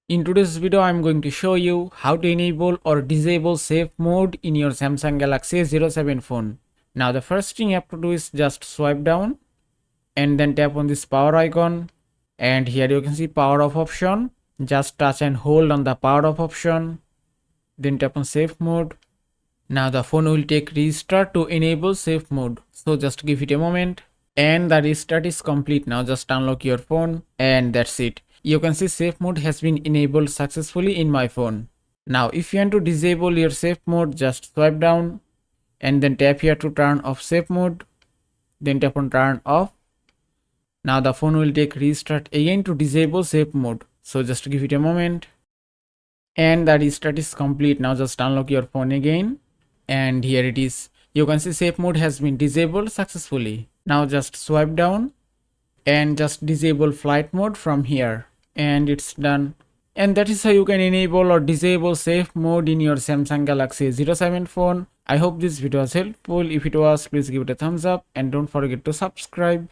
In today's video, I'm going to show you how to enable or disable safe mode in your Samsung Galaxy A07 phone. Now the first thing you have to do is just swipe down and then tap on this power icon, and here you can see power off option. Just touch and hold on the power off option, then tap on safe mode. Now the phone will take restart to enable safe mode, so just give it a moment. And the restart is complete. Now just unlock your phone and that's it. You can see safe mode has been enabled successfully in my phone. Now if you want to disable your safe mode, just swipe down and then tap here to turn off safe mode, then tap on turn off. Now the phone will take restart again to disable safe mode, so just give it a moment. And the restart is complete. Now just unlock your phone again and here it is. You can see safe mode has been disabled successfully. Now just swipe down and just disable flight mode from here, and it's done. And that is how you can enable or disable safe mode in your Samsung Galaxy A07 phone. I hope this video was helpful. If it was, please give it a thumbs up and don't forget to subscribe.